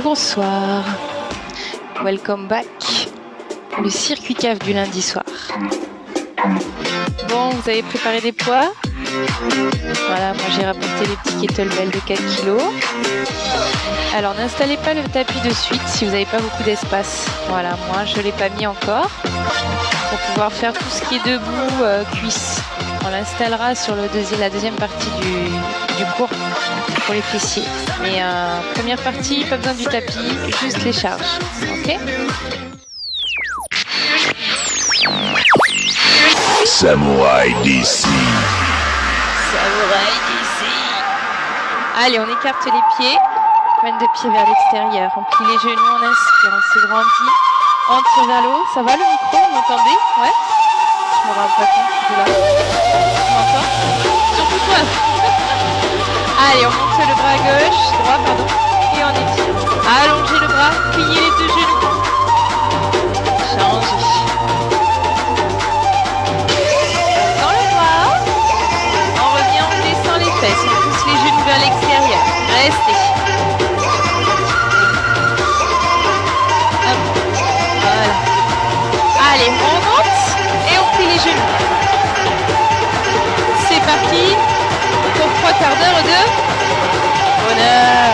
bonsoir. Welcome back. Le circuit cave du lundi soir. Bon, vous avez préparé des poids? Voilà, moi j'ai rapporté les petits kettlebells de 4 kg. Alors n'installez pas le tapis de suite si vous n'avez pas beaucoup d'espace. Voilà, moi je ne l'ai pas mis encore. Pour pouvoir faire tout ce qui est debout, cuisses. On l'installera sur la deuxième partie du cours pour les fessiers. Mais première partie, pas besoin du tapis, juste les charges. Ok? Samouraï DC. Samouraï DC. Allez, on écarte les pieds. Pointe de pied vers l'extérieur. On plie les genoux, on inspire, on s'agrandit. On tire vers le haut. Ça va le micro? Vous m'entendez? Ouais? Je me rends pas compte, je suis là. Tu m'entends? Surtout toi. Allez, on monte le bras gauche, droit, pardon. Et on étire. Allongez le bras, pliez les deux genoux. Changez. Dans le bras. On revient, on descend les fesses. On pousse les genoux vers l'extérieur. Restez. Allez, on monte et on plie les genoux. C'est parti pour 3 quarts d'heure de bonheur.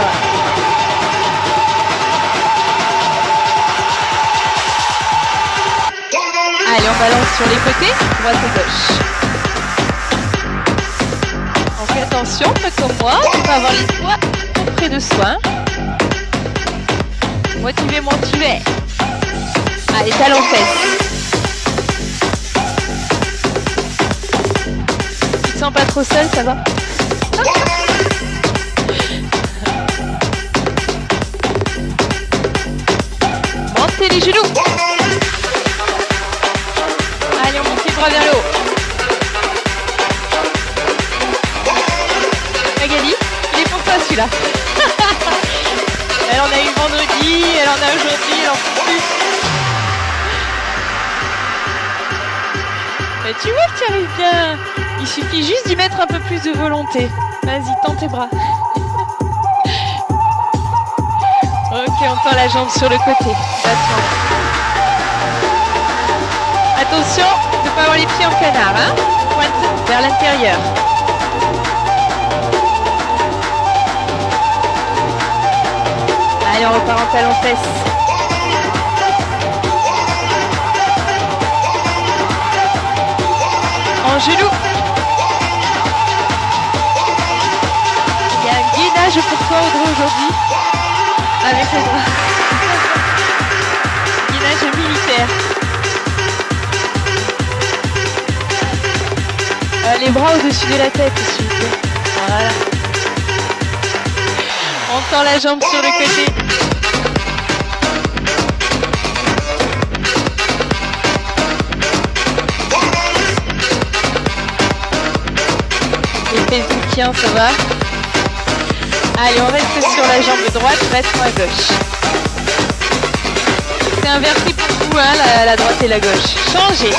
Allez, on balance sur les côtés, droite et gauche. On fait attention, faites comme moi, on va avoir les doigts près de soi. Motivé. Allez, talons fesses. Tu te sens pas trop seul, ça va? Montez les genoux. Allez, on monte les bras vers le haut. Magali, il est pour toi celui-là. Elle en a eu vendredi, elle en a aujourd'hui, elle en peut plus. Mais tu vois que tu arrives bien. Il suffit juste d'y mettre un peu plus de volonté. Vas-y, tends tes bras. Ok, on tend la jambe sur le côté. Attention de ne pas avoir les pieds en canard. Hein, pointe vers l'intérieur. Allez, on repart en talons fesses. En genoux. Il y a un guidage pour toi, Audrey, aujourd'hui. Avec les bras. Guidage militaire. Les bras au-dessus de la tête, s'il vous plaît. Voilà. On tend la jambe sur le côté. Les fesses du pied, ça va? Allez, on reste sur la jambe droite, passons à gauche. C'est inversé pour vous, hein, la droite et la gauche. Changez.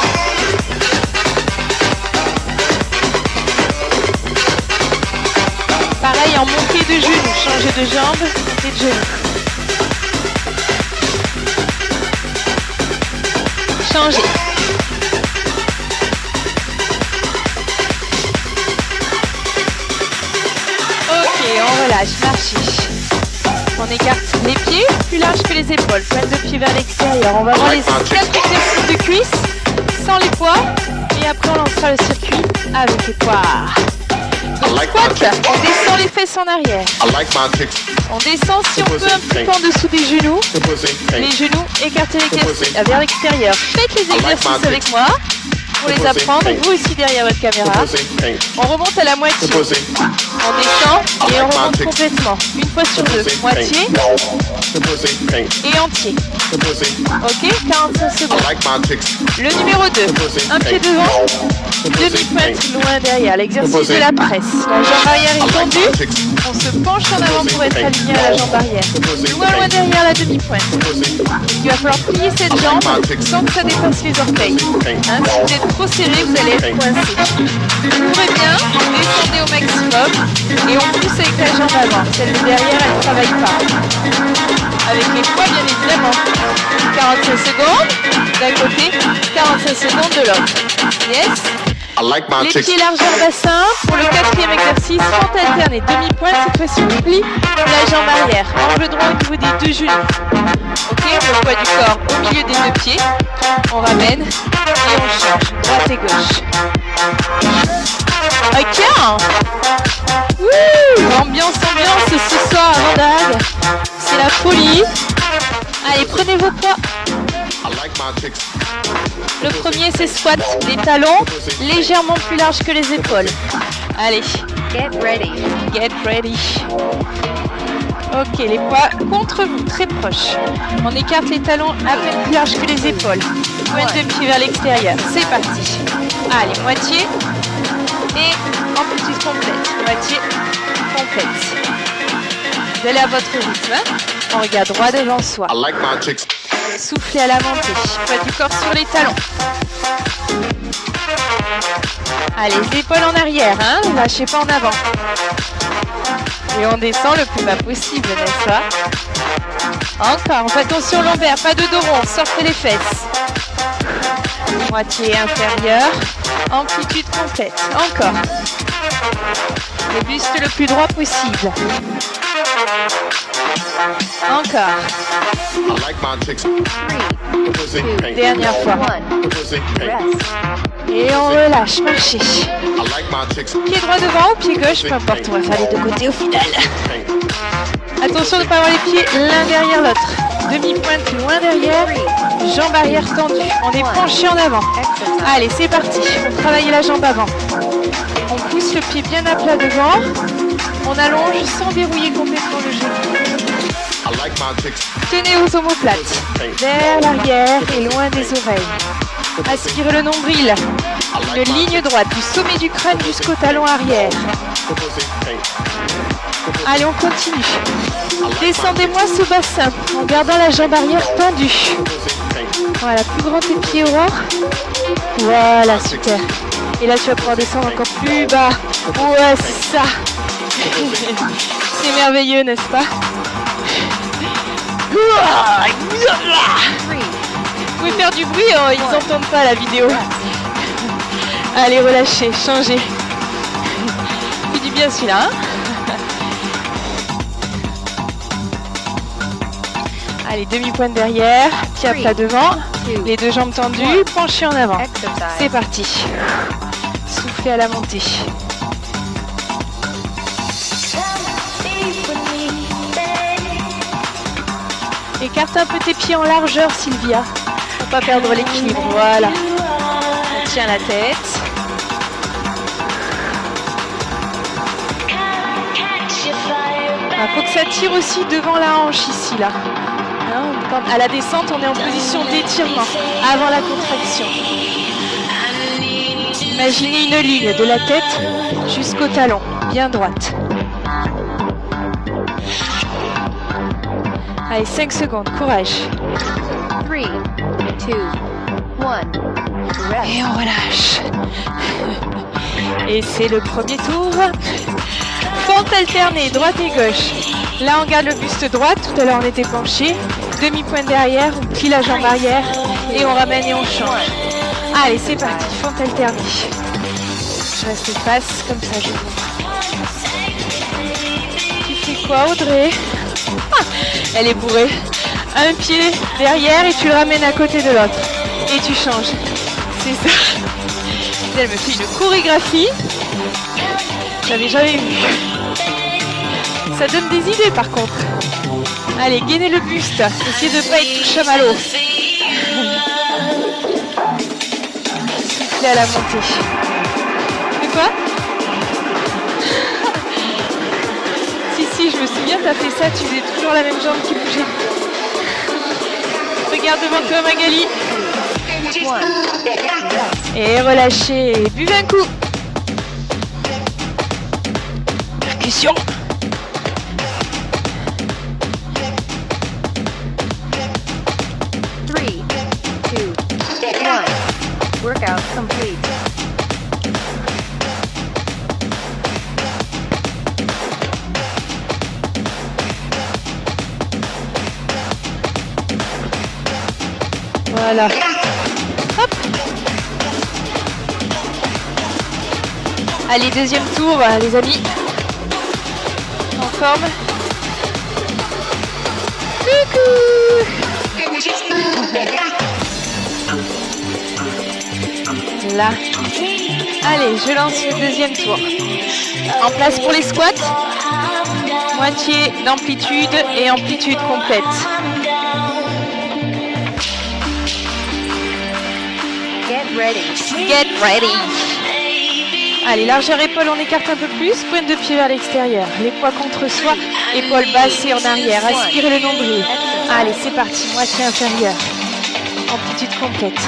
Pareil, en montée de genoux. Changez de jambe, montée de genoux. Changez. Ok, on relâche, marchez. On écarte les pieds plus larges que les épaules. Pointe de pied vers l'extérieur. On va voir les 4 exercices de cuisses sans les poids. Et après, on lancera le circuit avec les poids. Squat, on descend les fesses en arrière. On descend si on peut un petit peu en dessous des genoux. Les genoux, écartez vers l'extérieur. Faites les exercices avec moi pour les apprendre. Vous aussi derrière votre caméra. On remonte à la moitié. On descend et on remonte complètement. Une fois sur deux. Moitié et entier. Ok, 45 secondes. Le numéro 2. Un pied devant. Demi-pointe loin derrière, l'exercice de la presse. La jambe arrière est tendue. On se penche en avant pour être aligné à la jambe arrière. Loin derrière la demi-pointe. Il va falloir plier cette jambe sans que ça dépasse les orteils. Hein, si vous êtes trop serré, vous allez être coincé. Ouvrez bien, descendez au maximum et on pousse avec la jambe avant. Celle de derrière, elle ne travaille pas. Avec les poids, bien évidemment. 45 secondes d'un côté, 45 secondes de l'autre. Yes. Les pieds largeur bassin. Pour le 4e exercice, fente alternée, demi-pointe, cette fois-ci on plie la jambe arrière. Angle droit au niveau des deux genoux. Ok, le poids du corps au milieu des deux pieds. On ramène et on change, droite et gauche. Ok. Wouh, ambiance ce soir à Vendage. C'est la folie. Allez, prenez vos poids. Le premier, c'est squat. Les talons légèrement plus larges que les épaules. Allez. Get ready. Get ready. Ok, les poids contre vous, très proches. On écarte les talons à peine plus larges que les épaules. Pointe de pied vers l'extérieur. C'est parti. Allez, moitié. Et amplitude complète. Moitié complète. Vous allez à votre rythme. Hein. On regarde droit devant soi. Soufflez à la montée. Poids du corps sur les talons. Allez, les épaules en arrière. Hein. Lâchez pas en avant. Et on descend le plus bas possible, n'est-ce pas? Encore, on fait attention lombaire, pas de dos rond, sortez les fesses. Moitié inférieure, amplitude complète, encore. Le buste le plus droit possible. Encore. Dernière fois. Et on relâche, marchez. Pied droit devant ou pied gauche, peu importe, on va faire les deux côtés au final. Attention de ne pas avoir les pieds l'un derrière l'autre. Demi-pointe loin derrière, jambe arrière tendue. On est penché en avant. Allez, c'est parti, on travaille la jambe avant. On pousse le pied bien à plat devant. On allonge sans verrouiller complètement le genou. Tenez aux omoplates, vers l'arrière et loin des oreilles. Aspirez le nombril, une ligne droite du sommet du crâne jusqu'au talon arrière. Allez, on continue. Descendez-moi sous bassin en gardant la jambe arrière tendue. Voilà, plus grand épied Aurore. Voilà, super. Et là, tu vas pouvoir descendre encore plus bas. Ouais, c'est ça. C'est merveilleux, n'est-ce pas? Vous pouvez faire du bruit, hein, ils n'entendent pas la vidéo. Allez, relâchez, changez. Fait du bien celui-là. Hein. Allez, demi-pointe derrière, pied à plat devant, les deux jambes tendues, penchées en avant. C'est parti. Soufflez à la montée. Écarte un peu tes pieds en largeur, Sylvia, pour pas perdre l'équilibre. Voilà. On tient la tête. Il faut que ça tire aussi devant la hanche ici, là. Hein, quand, à la descente, on est en position d'étirement avant la contraction. Imaginez une ligne de la tête jusqu'au talon, bien droite. Allez, 5 secondes, courage. 3, 2, 1. Et on relâche. Et c'est le premier tour. Fente alternée, droite et gauche. Là, on garde le buste droit. Tout à l'heure, on était penché. Demi-pointe derrière, on plie la jambe arrière et on ramène et on change. Allez, c'est parti, fente alternée. Je reste face, comme ça, je vous. Tu fais quoi, Audrey? Elle est bourrée. Un pied derrière et tu le ramènes à côté de l'autre. Et tu changes. C'est ça. Elle me fait une chorégraphie. J'avais jamais vu. Ça donne des idées par contre. Allez, gainez le buste. Essayez de ne pas être tout chamallow. Soufflez à la montée. C'est quoi? Si, je me souviens, t'as fait ça, tu faisais toujours la même jambe qui bougeait. Regarde devant toi, Magali. Et relâchez. Buvez un coup. Percussion. Workout complete. Voilà. Hop. Allez, deuxième tour, les amis. En forme. Coucou. Là. Allez, je lance le deuxième tour. En place pour les squats. Moitié d'amplitude et amplitude complète. Get ready. Get ready. Allez, largeur épaule, on écarte un peu plus. Pointe de pied vers l'extérieur. Les poids contre soi. Épaules basses et en arrière. Aspirez le nombril. Allez, c'est parti. Moitié inférieure. Amplitude complète.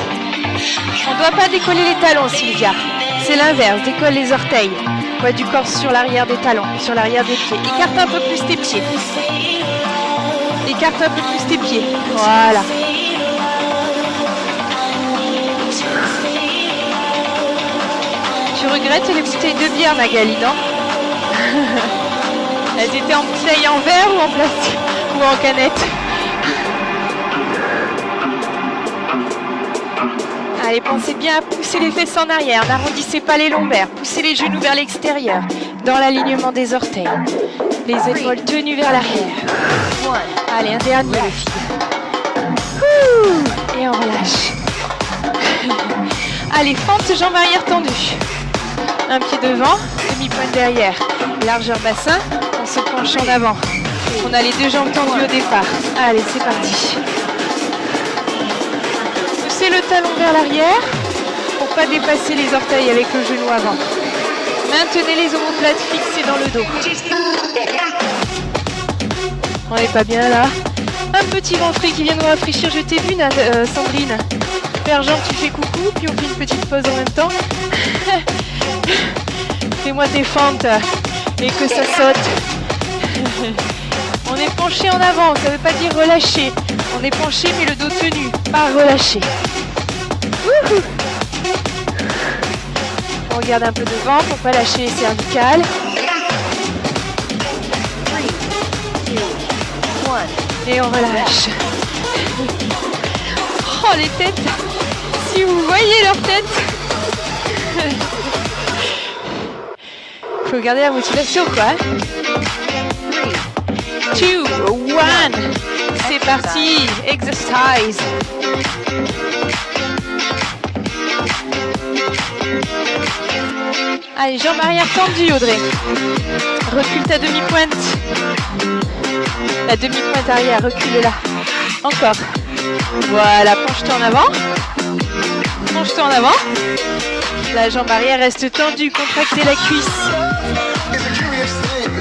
On ne doit pas décoller les talons, Sylvia. C'est l'inverse. Décolle les orteils. Poids du corps sur l'arrière des talons, sur l'arrière des pieds. Écarte un peu plus tes pieds. Écarte un peu plus tes pieds. Voilà. Tu regrettes les bouteilles de bière, Magali, non? Elles étaient en bouteille en verre ou en plastique ou en canette? Allez, pensez bien à pousser les fesses en arrière. N'arrondissez pas les lombaires. Poussez les genoux vers l'extérieur, dans l'alignement des orteils. Les épaules tenues vers l'arrière. Allez, un dernier, les filles. Ouh, et on relâche. Allez, fente, jambes arrière tendues. Un pied devant, demi-pointe derrière. Largeur bassin, on se penche en avant. On a les deux jambes tendues au départ. Allez, c'est parti. Poussez le talon vers l'arrière pour pas dépasser les orteils avec le genou avant. Maintenez les omoplates fixées dans le dos. On n'est pas bien là. Un petit ventre qui vient nous rafraîchir. Je t'ai vu, Sandrine. Père Jean, tu fais coucou, puis on fait une petite pause en même temps. Fais-moi tes fentes et que ça saute. On est penché en avant, ça ne veut pas dire relâché. On est penché mais le dos tenu, pas relâché. Wouhou. On regarde un peu devant pour pas lâcher les cervicales. 3, 2, 1. Et on relâche. Oh les têtes. Si vous voyez leur tête. Faut garder la motivation quoi. 3, 2, 1. C'est parti. Exercise. Allez, jambes arrière tendues, Audrey. Recule ta demi-pointe. La demi-pointe arrière, recule-la. Encore. Voilà, penche-toi en avant. Penche-toi en avant. La jambe arrière reste tendue, contractez la cuisse.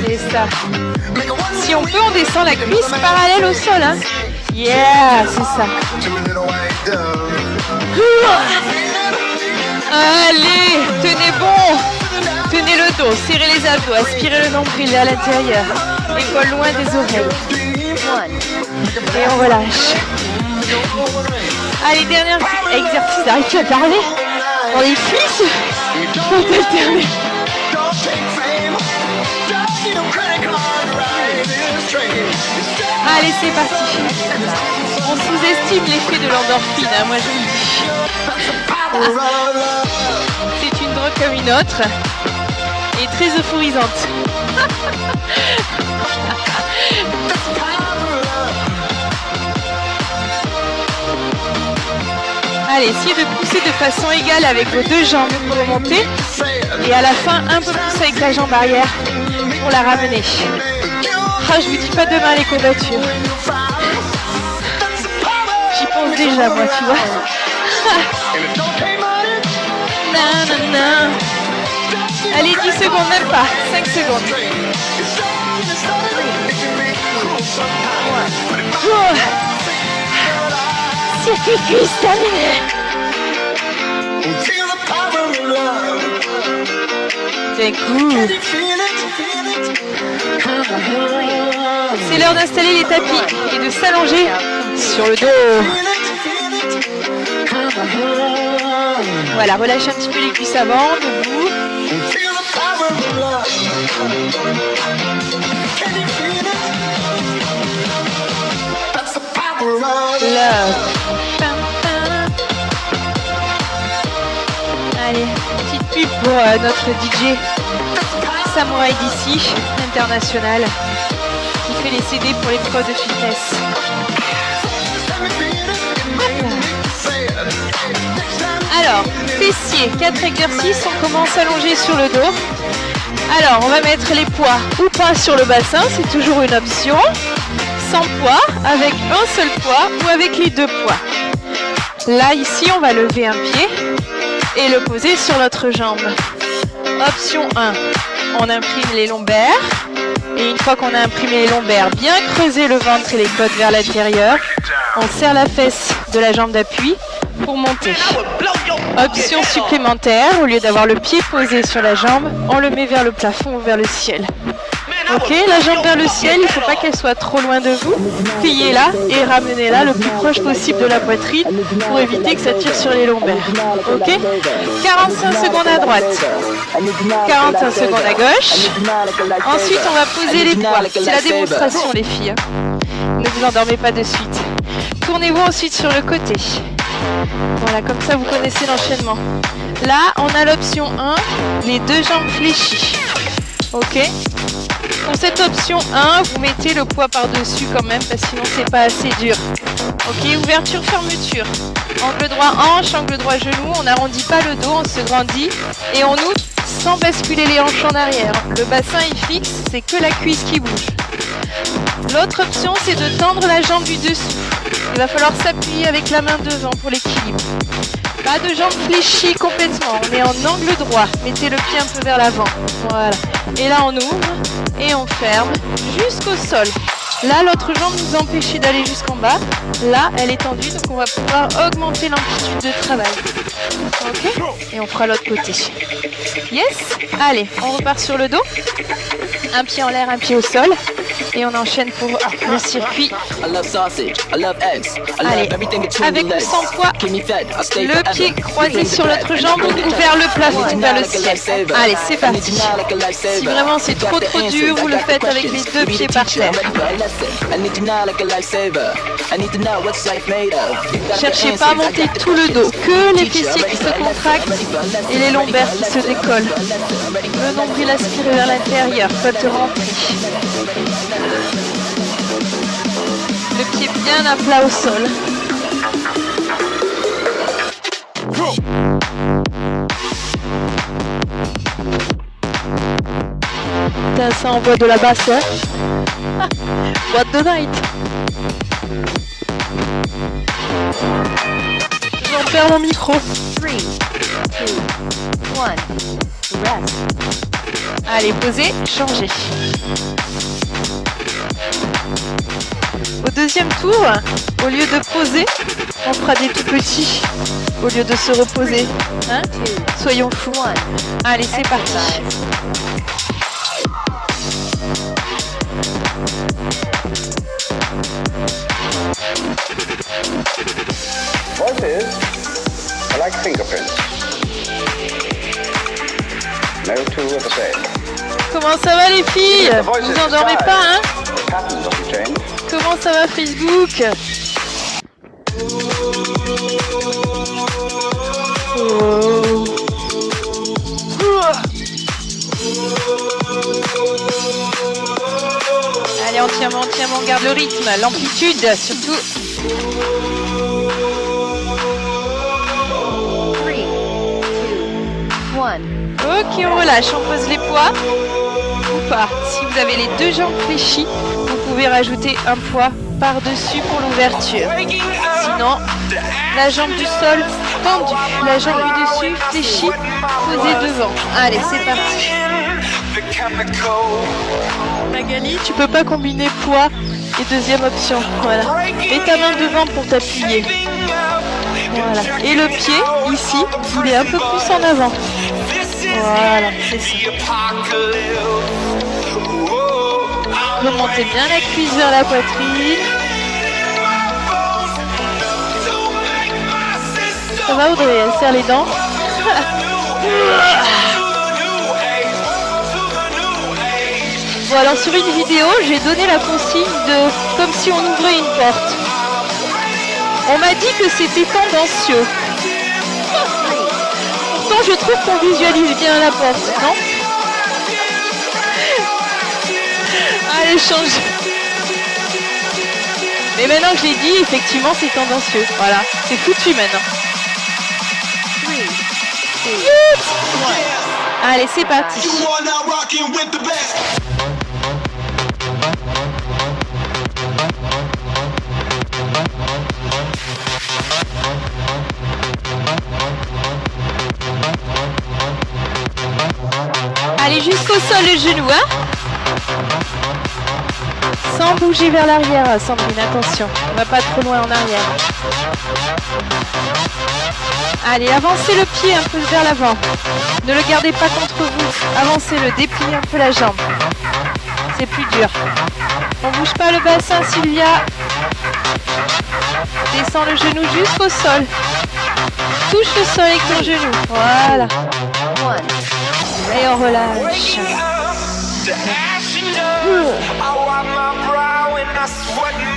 C'est ça. Si on peut, on descend la cuisse parallèle au sol. Hein. Yeah, c'est ça. Allez, tenez bon. Tenez le dos, serrez les abdos, aspirez le nombril à l'intérieur. Épaule loin des oreilles. Et on relâche. Allez, dernier exercice. Arrête-tu à parler? Dans les cuisses. Faut alterner. Allez, c'est parti. On sous-estime l'effet de l'endorphine, hein, moi je vous le dis. C'est une drogue comme une autre et très euphorisante. Allez, essayez de pousser de façon égale avec vos deux jambes pour remonter et à la fin un peu plus avec la jambe arrière pour la ramener. Ah, je vous dis pas demain les courbatures. J'y pense déjà moi, tu vois. Nanana. Allez, 10 secondes, même pas. 5 secondes. Oh. Circuit cuisse terminé. C'est cool. C'est l'heure d'installer les tapis et de s'allonger sur le dos. Voilà, relâchez un petit peu les cuisses avant, debout. Love. Allez, petite pub pour notre DJ Samouraï d'ici, international, qui fait les CD pour les pros de fitness. Alors, fessiers, 4 exercices, on commence allongé sur le dos. Alors, on va mettre les poids ou pas sur le bassin, c'est toujours une option. Sans poids, avec un seul poids ou avec les deux poids. Là, ici, on va lever un pied et le poser sur l'autre jambe. Option 1, on imprime les lombaires. Et une fois qu'on a imprimé les lombaires, bien creuser le ventre et les côtes vers l'intérieur. On serre la fesse de la jambe d'appui pour monter. Option supplémentaire, au lieu d'avoir le pied posé sur la jambe, on le met vers le plafond ou vers le ciel. Ok, la jambe vers le ciel, il ne faut pas qu'elle soit trop loin de vous. Pliez-la et ramenez-la le plus proche possible de la poitrine pour éviter que ça tire sur les lombaires. Ok, 45 secondes à droite, 45 secondes à gauche. Ensuite, on va poser les poids. C'est la démonstration, les filles. Ne vous endormez pas de suite. Tournez-vous ensuite sur le côté. Voilà, comme ça, vous connaissez l'enchaînement. Là, on a l'option 1, les deux jambes fléchies. Ok. Pour cette option 1, vous mettez le poids par-dessus quand même, parce que sinon c'est pas assez dur. Ok, ouverture, fermeture. Angle droit hanche, angle droit genou, on n'arrondit pas le dos, on se grandit et on ouvre sans basculer les hanches en arrière. Le bassin est fixe, c'est que la cuisse qui bouge. L'autre option, c'est de tendre la jambe du dessous. Il va falloir s'appuyer avec la main devant pour l'équilibre. Pas de jambes fléchies complètement, on est en angle droit. Mettez le pied un peu vers l'avant. Voilà. Et là, on ouvre et on ferme jusqu'au sol. Là, l'autre jambe nous empêche d'aller jusqu'en bas. Là, elle est tendue, donc on va pouvoir augmenter l'amplitude de travail. Ok ? Et on fera l'autre côté. Yes ? Allez, on repart sur le dos. Un pied en l'air, un pied au sol. Et on enchaîne pour le circuit. Allez, avec ou sans poids, le pied croisé sur l'autre jambe ou vers le plafond ou vers le ciel. Allez, c'est parti. Si vraiment c'est trop dur, vous le faites avec les deux pieds par terre. Cherchez pas à monter tout le dos, que les fessiers qui se contractent et les lombaires qui se décollent. Le nombril aspiré vers l'intérieur, côte remplie. Le pied bien à plat au sol. Putain, ça envoie de la basse, hein. What the night. J'en perds mon micro. 3, 2, 1, rest. Allez, posez, changez. Au deuxième tour, au lieu de poser, on fera des tout petits. Au lieu de se reposer. Hein ? Soyons fous. Allez, c'est parti. Voices are like fingerprints. No two are the same. Comment ça va les filles ? Vous endormez pas, hein ? Patterns doesn't change. Comment ça va Facebook ? Oh. Allez, entièrement, on garde le rythme, l'amplitude surtout. 3, 2, 1. Ok, on relâche, on pose les poids ou pas. Si vous avez les deux jambes fléchies, vous pouvez rajouter un poids par-dessus pour l'ouverture. Sinon, la jambe du sol tendue, la jambe du dessus fléchie, posée devant. Allez, c'est parti. Magali, tu peux pas combiner poids et deuxième option. Voilà. Mets ta main devant pour t'appuyer. Voilà. Et le pied, ici, il est un peu plus en avant. Voilà, c'est ça. Remontez bien la cuisse vers la poitrine. Ça va Audrey, elle serre les dents. Bon alors sur une vidéo, j'ai donné la consigne de comme si on ouvrait une porte. On m'a dit que c'était tendancieux. Pourtant je trouve qu'on visualise bien la porte, non? Allez, change. Mais maintenant que je l'ai dit, effectivement c'est tendancieux. Voilà, c'est foutu maintenant. Allez, c'est parti. Allez, jusqu'au sol le genou, hein? Sans bouger vers l'arrière, Sandrine, attention. On va pas trop loin en arrière. Allez, avancez le pied un peu vers l'avant. Ne le gardez pas contre vous. Avancez-le, dépliez un peu la jambe. C'est plus dur. On bouge pas le bassin, Sylvia. Descends le genou jusqu'au sol. Touche le sol avec ton genou. Voilà. Et on relâche.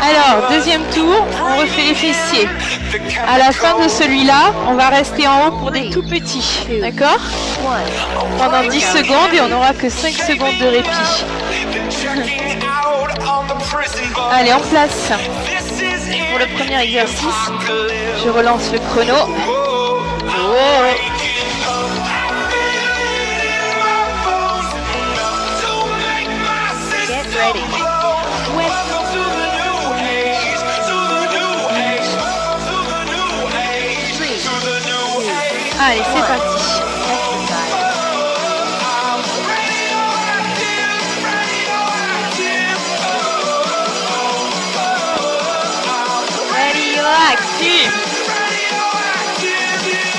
Alors, deuxième tour, on refait les fessiers. À la fin de celui-là, on va rester en haut pour des tout petits. D'accord? Pendant 10 secondes et on n'aura que 5 secondes de répit. Allez, en place. Pour le premier exercice, je relance le chrono. Oh. Ready. Allez, c'est parti. Ready, active.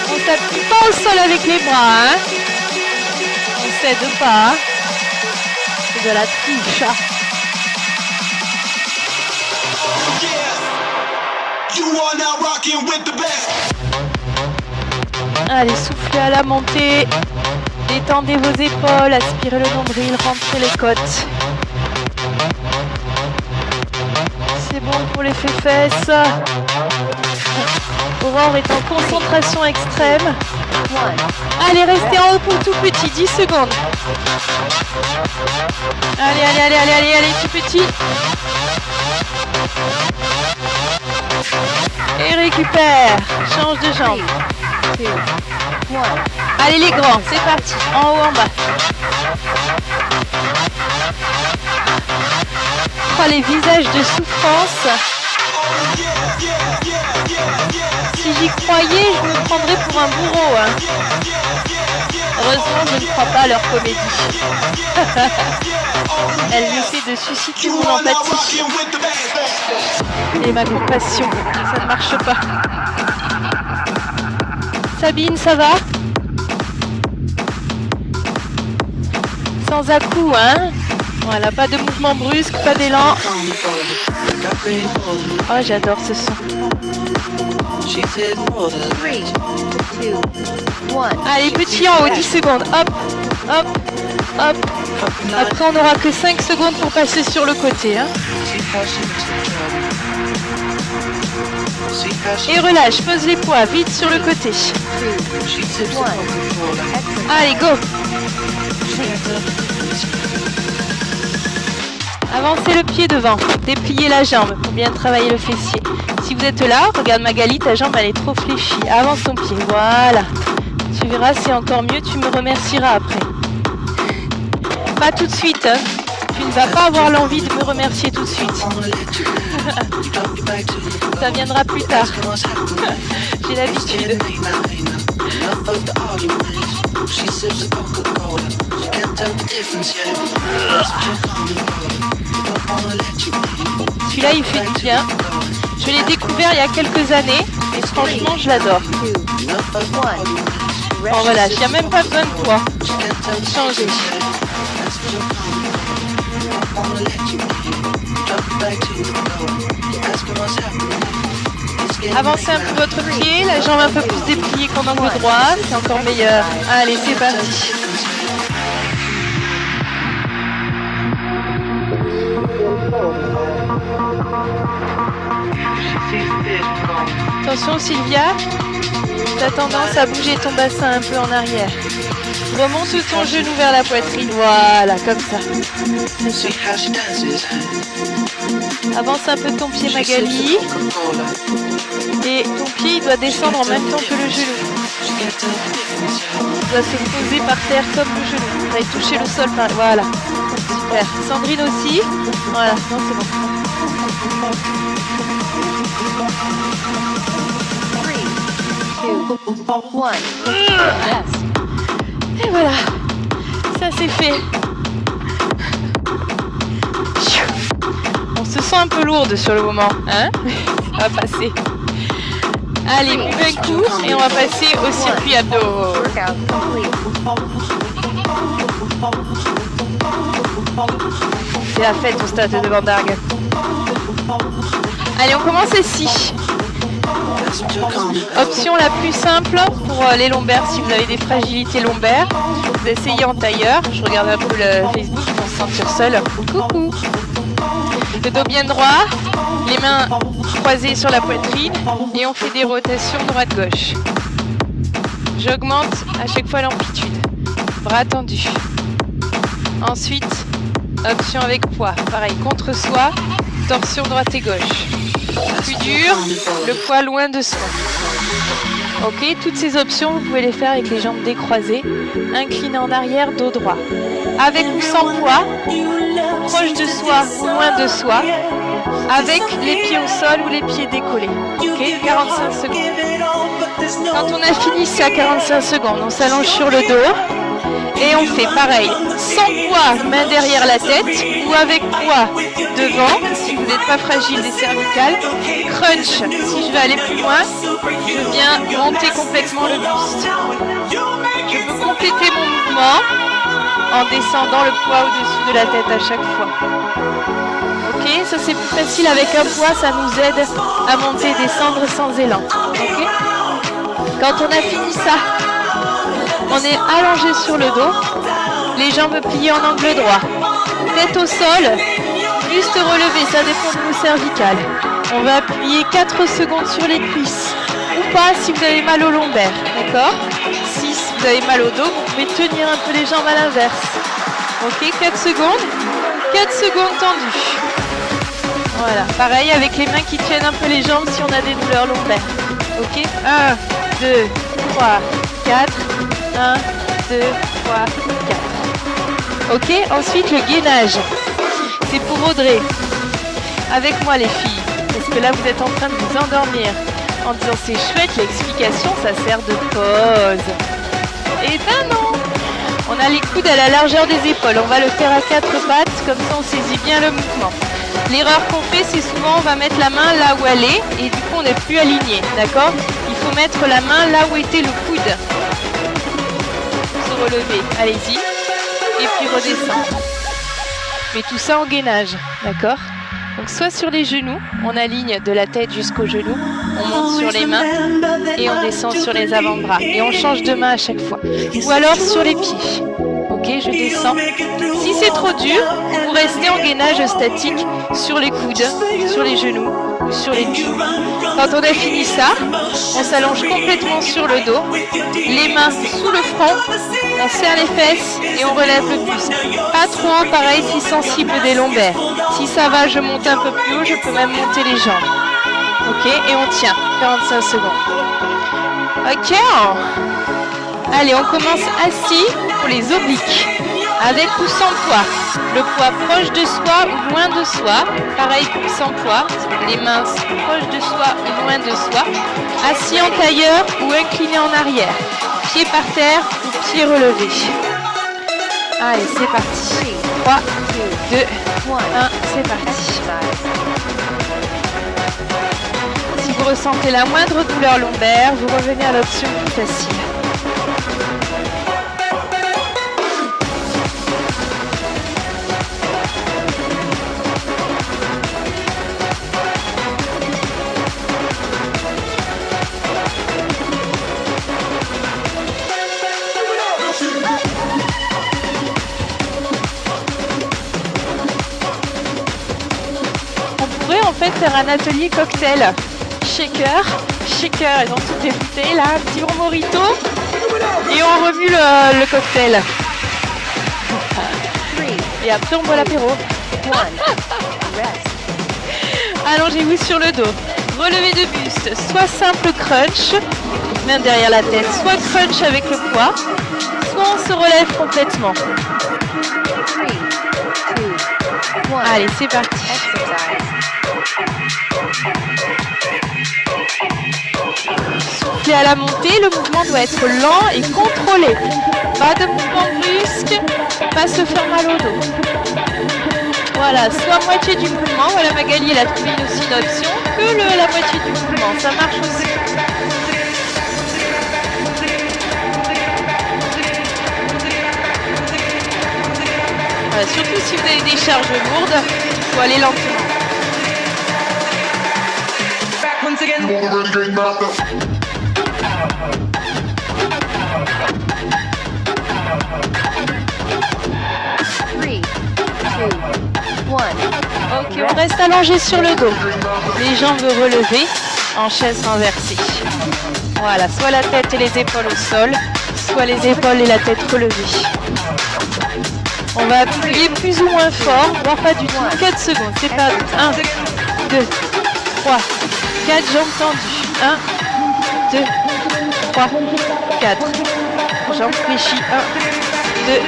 On s'appuie pas au sol avec les bras, hein. On cède pas. C'est de la triche. Allez, soufflez à la montée. Détendez vos épaules, aspirez le nombril, rentrez les côtes. C'est bon pour les fesses. Aurore est en concentration extrême. Allez, restez en haut pour tout petit, 10 secondes. Allez, tout petit. Et récupère. Change de jambe. Allez les grands, c'est parti. En haut, en bas. Oh, les visages de souffrance. Si j'y croyais, je me prendrais pour un bourreau. Hein. Heureusement, je ne crois pas à leur comédie. Elle essaie de susciter mon empathie et ma compassion. Ça ne marche pas. Sabine, ça va? Sans à-coup, hein? Voilà, pas de mouvement brusque, pas d'élan. Oh, j'adore ce son. 3, 2, 1. Allez, petit en haut, 10 secondes. Hop, hop, hop. Après, on n'aura que 5 secondes pour passer sur le côté. Hein. Et relâche, pose les poids, vite sur le côté. Allez, go. Avancez le pied devant, dépliez la jambe pour bien travailler le fessier. Si vous êtes là, regarde Magali, ta jambe elle est trop fléchie. Avance ton pied, voilà. Tu verras, c'est encore mieux, tu me remercieras après. Pas tout de suite, hein. Tu ne vas pas avoir l'envie de me remercier tout de suite. Ça viendra plus tard. J'ai l'habitude. Celui-là il fait du bien. Je l'ai découvert il y a quelques années et franchement je l'adore. On relâche, il n'y a même pas besoin de poids. Changer. Avancez un peu votre pied, la jambe un peu plus dépliée qu'en angle droit, c'est encore meilleur. Allez, c'est parti. Attention Sylvia, tu as tendance à bouger ton bassin un peu en arrière. Remonte ton genou vers la poitrine, voilà, comme ça. Avance un peu ton pied Magali. Et ton pied il doit descendre en même temps que le genou. Il doit se poser par terre comme le genou. Vous allez toucher le sol par... Voilà. Super. Sandrine aussi. Voilà, non c'est bon. 3, 2, 1. Et voilà. Ça c'est fait. On se sent un peu lourde sur le moment, hein? Ça va passer. Allez, buvez un coup et on va passer au circuit abdos. Workout complete. C'est la fête au stade de Vandargue. Allez, on commence ici. Option la plus simple pour les lombaires, si vous avez des fragilités lombaires, vous essayez en tailleur. Je regarde un peu le Facebook pour se sentir seul. Coucou. Le dos bien droit, les mains croisées sur la poitrine et on fait des rotations droite-gauche. J'augmente à chaque fois l'amplitude. Bras tendus. Ensuite, option avec poids. Pareil, contre soi, torsion droite et gauche. Plus dur, le poids loin de soi. Ok, toutes ces options, vous pouvez les faire avec les jambes décroisées, inclinées en arrière, dos droit. Avec ou sans poids, proche de soi ou loin de soi, avec les pieds au sol ou les pieds décollés. Ok, 45 secondes. Quand on a fini ça, 45 secondes, on s'allonge sur le dos. Et on fait pareil, sans poids, main derrière la tête, ou avec poids devant, si vous n'êtes pas fragile des cervicales. Crunch, si je veux aller plus loin, je viens monter complètement le buste. Je peux compléter mon mouvement en descendant le poids au-dessus de la tête à chaque fois. Ok, ça c'est plus facile avec un poids, ça nous aide à monter et descendre sans élan. Ok, quand on a fini ça, on est allongé sur le dos, les jambes pliées en angle droit, tête au sol, juste relevé, ça dépend de nos cervicales. On va appuyer 4 secondes sur les cuisses, ou pas si vous avez mal au lombaire, d'accord? Si vous avez mal au dos, vous pouvez tenir un peu les jambes à l'inverse. Ok, 4 secondes, 4 secondes tendues. Voilà, pareil avec les mains qui tiennent un peu les jambes si on a des douleurs lombaires. Ok, 1, 2, 3, 4. 1, 2, 3, 4. Ok, ensuite le gainage. C'est pour Audrey. Avec moi les filles. Parce que là vous êtes en train de vous endormir. En disant c'est chouette, l'explication ça sert de pause. Et ben non. On a les coudes à la largeur des épaules. On va le faire à 4 pattes, comme ça on saisit bien le mouvement. L'erreur qu'on fait, c'est souvent on va mettre la main là où elle est et du coup on n'est plus aligné, d'accord? Il faut mettre la main là où était le coude. Se relever, allez-y. Et puis redescendre. Mais tout ça en gainage, d'accord? Donc soit sur les genoux, on aligne de la tête jusqu'aux genoux, on monte sur les mains et on descend sur les avant-bras. Et on change de main à chaque fois. Ou alors sur les pieds. Ok, je descends. Si c'est trop dur, vous restez en gainage statique sur les coudes, sur les genoux ou sur les pieds. Quand on a fini ça, on s'allonge complètement sur le dos, les mains sous le front, on serre les fesses et on relève le buste. Pas trop haut, pareil, si sensible des lombaires. Si ça va, je monte un peu plus haut, je peux même monter les jambes. Ok, et on tient 45 secondes. Ok. Allez, on commence assis pour les obliques. Avec ou sans poids. Le poids proche de soi ou loin de soi. Pareil que sans poids. Les mains proches de soi ou loin de soi. Assis en tailleur ou incliné en arrière. Pieds par terre ou pieds relevés. Allez, c'est parti. 3, 2, 1, c'est parti. Si vous ressentez la moindre douleur lombaire, vous revenez à l'option plus facile. fait faire un atelier cocktail. Shaker, et dans toutes les bouteilles, là, un petit bon morito. Et on remue le cocktail. 3, Et après, on boit l'apéro. 1. Rest. Allongez-vous sur le dos. Relevé de buste, soit simple crunch, main derrière la tête, soit crunch avec le poids, soit on se relève complètement. 3, 2, 1. Allez, c'est parti. Exercise. Soufflez à la montée, le mouvement doit être lent et contrôlé. Pas de mouvement brusque, pas se faire mal au dos. Voilà, soit moitié du mouvement. Voilà, Magali, elle a trouvé aussi une option que la moitié du mouvement. Ça marche aussi. Voilà, surtout si vous avez des charges lourdes, il faut aller lentement. Three, two, one. Ok, on reste allongé sur le dos. Les jambes relevées en chaise renversée. Voilà, soit la tête et les épaules au sol, soit les épaules et la tête relevées. On va appuyer plus ou moins fort, voire pas du tout. 4 secondes, c'est parti. 1, 2, 3, 4 jambes tendues. 1, 2, 3, 4. Jambes fléchies. 1, 2,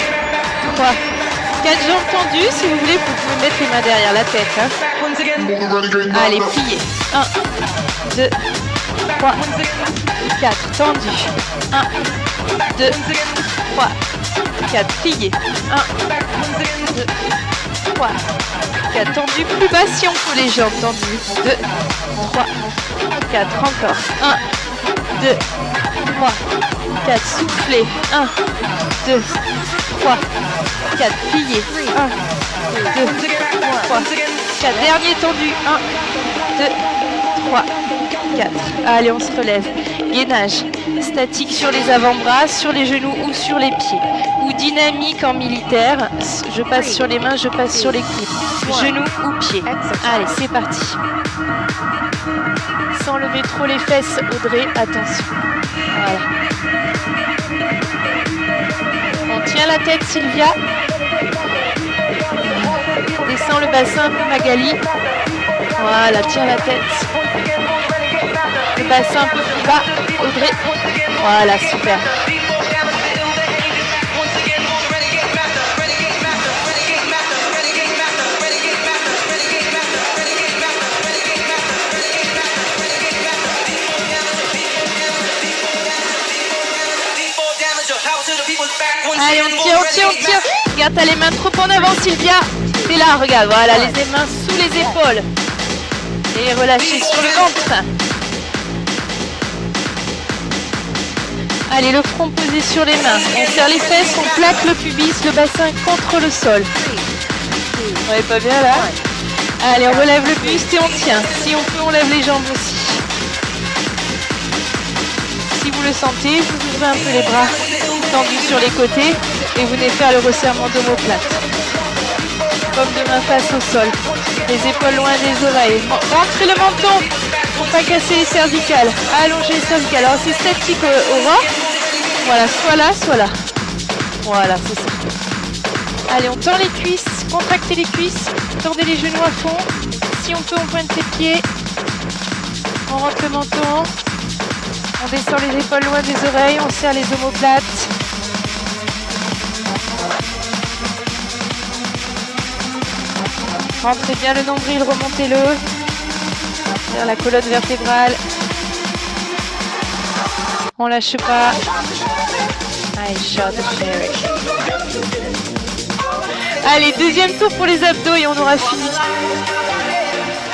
3, 4 jambes tendues. Si vous voulez, vous pouvez mettre les mains derrière la tête. Allez, pliez. 1, 2, 3, 4. Tendus. 1, 2, 3, 4. Pliés. 1, 2, 3, 4. Tendus plus bas si on peut les jambes tendues. 2, 3, 4. Encore. 1, 2, 3, 4. Soufflez. 1, 2, 3, 4. Pliés. 1, 2, 3, 4. Dernier tendu. 1, 2, 3, 4. Allez, on se relève. Gainage. Statique sur les avant-bras, sur les genoux ou sur les pieds. Ou dynamique en militaire. Je passe sur les mains, je passe sur les coudes. Genoux ou pieds. Allez, c'est parti. Sans lever trop les fesses, Audrey, attention. Voilà. On tient la tête, Sylvia. Descends le bassin un peu, Magali. Voilà, tiens la tête. Le bassin un peu plus bas, Audrey. Voilà, super. Allez, on tire. Regarde, t'as les mains trop en avant, Sylvia. T'es là, regarde, voilà, les mains sous les épaules. Et relâchez sur le ventre. Allez, le front posé sur les mains. On serre les fesses, on plaque le pubis, le bassin contre le sol. On est pas bien là? Allez, on relève le buste et on tient. Si on peut, on lève les jambes aussi. Si vous le sentez, vous ouvrez un peu les bras tendus sur les côtés et vous venez faire le resserrement d'omoplate. Comme de main face au sol. Les épaules loin des oreilles. Rentrez le menton pour pas casser les cervicales. Allongez les cervicales. Alors c'est statique au ras. Voilà, soit là, soit là. Voilà, c'est ça. Allez, on tend les cuisses, contractez les cuisses, tendez les genoux à fond. Si on peut, on pointe les pieds. On rentre le menton. On descend les épaules loin des oreilles, on serre les omoplates. Rentrez bien le nombril, remontez-le vers la colonne vertébrale. On lâche pas. Allez, deuxième tour pour les abdos et on aura fini.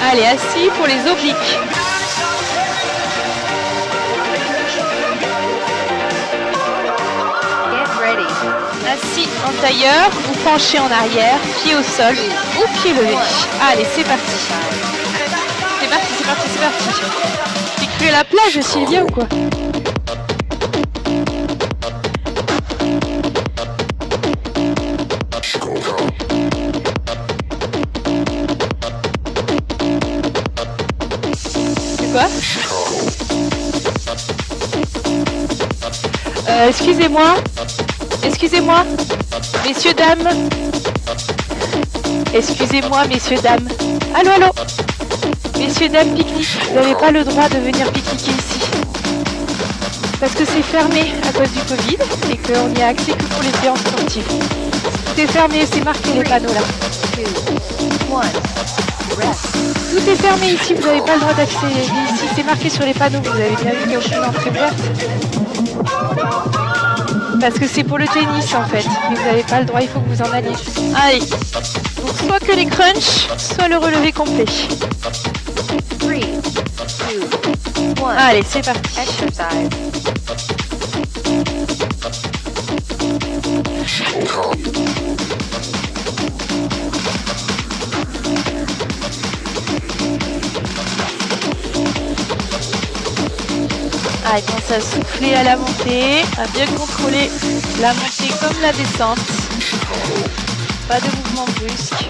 Allez, assis pour les obliques. Assis en tailleur ou penché en arrière, pied au sol ou pied levé. Allez, c'est parti. C'est parti. T'es cru à la plage, Sylvia, ou quoi? Excusez-moi. Excusez-moi. Messieurs, dames. Excusez-moi, messieurs, dames. Allô, allô. Messieurs, dames, pique-nique. Vous n'avez pas le droit de venir pique-niquer ici. Parce que c'est fermé à cause du Covid et qu'on n'y a accès que pour les séances sportives. C'est fermé, c'est marqué les panneaux là. 2, 1. Rest. Tout est fermé ici, vous n'avez pas le droit d'accès. Ici, c'est marqué sur les panneaux, vous avez bien vu qu'il n'y a aucune entrée ouverte. Parce que c'est pour le tennis en fait. Mais vous n'avez pas le droit, il faut que vous en alliez. Allez. Donc soit que les crunchs, soit le relevé complet. 3, 2, 1. Allez, c'est parti. Exercise. Allez, pense à souffler à la montée, à bien contrôler la montée comme la descente. Pas de mouvement brusque.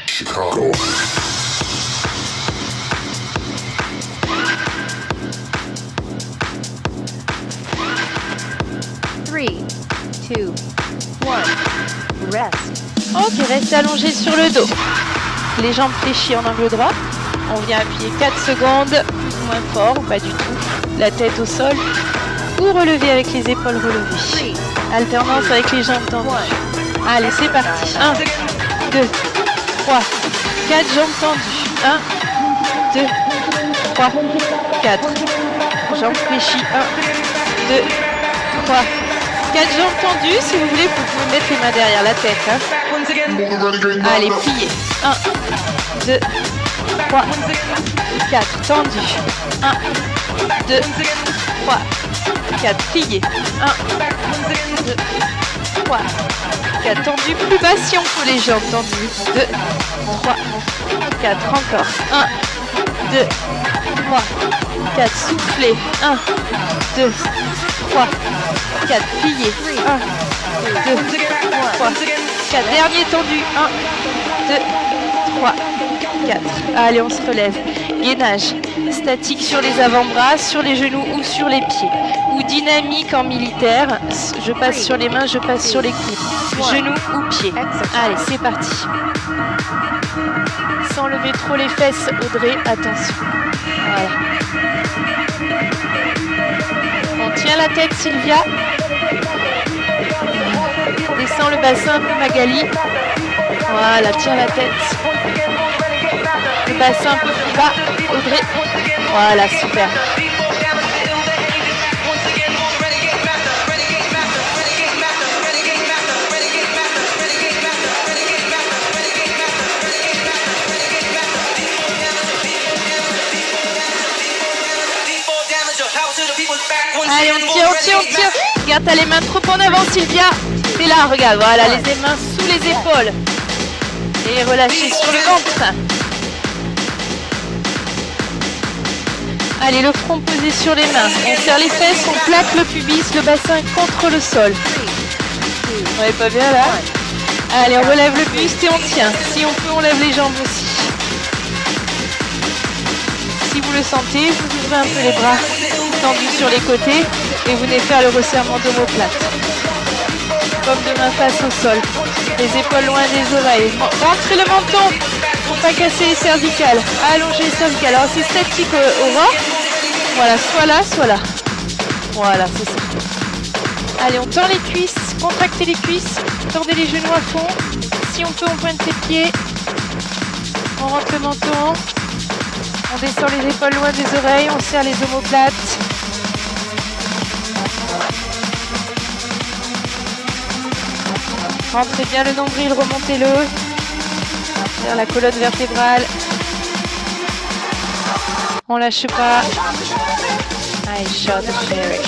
Chicago. 3, 2, 1. Rest. Ok, restez allongé sur le dos. Les jambes fléchies en angle droit. On vient appuyer 4 secondes, plus ou moins fort, ou pas du tout. La tête au sol. Ou relever avec les épaules relevées. 3, Alternance avec les jambes tendues. Allez, c'est parti. 1, 2, 3, 4 jambes tendues. 1, 2, 3, 4. Jambes fléchies. 1, 2, 3, 4 jambes tendues. Si vous voulez, vous pouvez mettre les mains derrière la tête. Allez, pliez. 1, 2, 3, 4. Tendu. 1, 2, 3, 4. Pliez. 1, 2, 3, 4. Tendu. Plus bas si on peut les jambes tendues. 2, 3, 4. Encore. 1, 2, 3, 4. Soufflez. 1, 2, 3, 4. Pliez. 1, 2, 3, 4. Dernier tendu. 1, 2, 3, 4. Allez, on se relève. Gainage. Statique sur les avant-bras, sur les genoux ou sur les pieds. Ou dynamique en militaire. Je passe sur les mains, je passe sur les coudes. Genoux ou pieds. Allez, c'est parti. Sans lever trop les fesses, Audrey, attention. Voilà. On tient la tête, Sylvia. Descends le bassin un peu, Magali. Voilà, tiens la tête. Le bassin un peu plus bas, Audrey. Voilà, super. Allez, on tire, on tire, on tire. Regarde, t'as les mains trop en avant, Sylvia. T'es là, regarde, voilà, les mains sous les épaules. Et relâchez sur le ventre. Allez, le front posé sur les mains. On serre les fesses, on plaque le pubis, le bassin contre le sol. On est pas bien là? Allez, on relève le buste et on tient. Si on peut, on lève les jambes aussi. Si vous le sentez, vous ouvrez un peu les bras tendus sur les côtés et vous venez faire le resserrement d'omoplate. Comme de main face au sol. Les épaules loin des oreilles. Rentrez le menton pour pas casser les cervicales. Allongez les cervicales. Alors c'est statique au ras. Voilà, soit là, soit là. Voilà, c'est ça. Allez, on tend les cuisses, contractez les cuisses, tordez les genoux à fond. Si on peut, on pointe les pieds. On rentre le menton. On descend les épaules loin des oreilles, on serre les omoplates. Rentrez bien le nombril, remontez-le vers la colonne vertébrale. On lâche pas. I shot the cherry.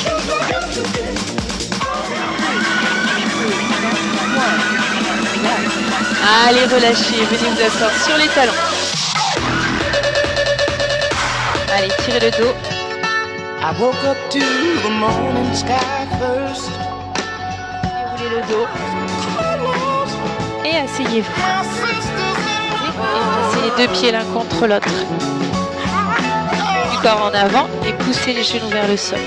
Allez, relâchez, venez vous asseoir sur les talons. Allez, tirez le dos. I woke up to the morning sky first. Déroulez le dos. Et asseyez-vous. Et passer les deux pieds l'un contre l'autre. Du corps en avant et pousser les genoux vers le sol.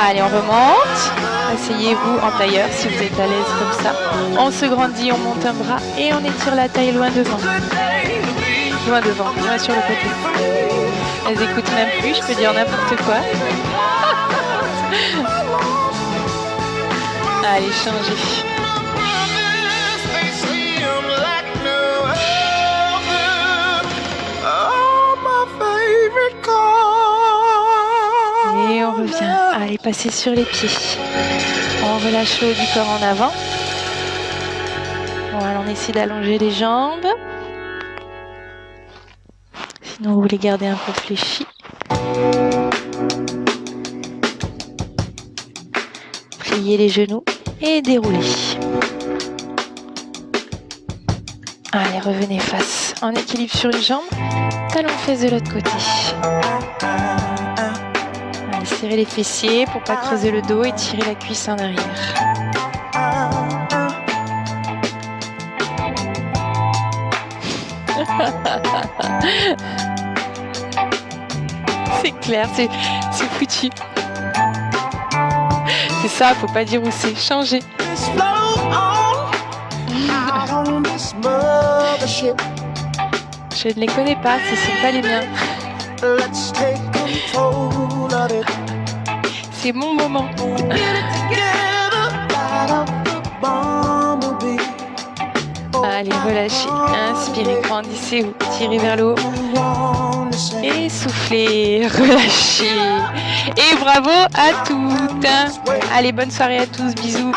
Allez, on remonte. Asseyez-vous en tailleur si vous êtes à l'aise comme ça. On se grandit, on monte un bras et on étire la taille loin devant. Loin devant, loin sur le côté. Elles écoutent même plus, je peux dire n'importe quoi. Allez, changez. Et on revient. Allez, passer sur les pieds. On relâche le haut du corps en avant. Voilà, on essaie d'allonger les jambes. Sinon, vous les gardez un peu fléchis. Pliez les genoux et déroulez. Allez, revenez face. En équilibre sur une jambe. Talon fesse de l'autre côté. Serrez les fessiers pour pas creuser le dos et tirer la cuisse en arrière. C'est clair, c'est foutu. C'est ça, faut pas dire où c'est. Changer. Je ne les connais pas, ce ne sont pas les miens. C'est mon moment. Allez, relâchez. Inspirez, grandissez-vous. Tirez vers le haut. Et soufflez. Relâchez. Et bravo à toutes. Allez, bonne soirée à tous. Bisous.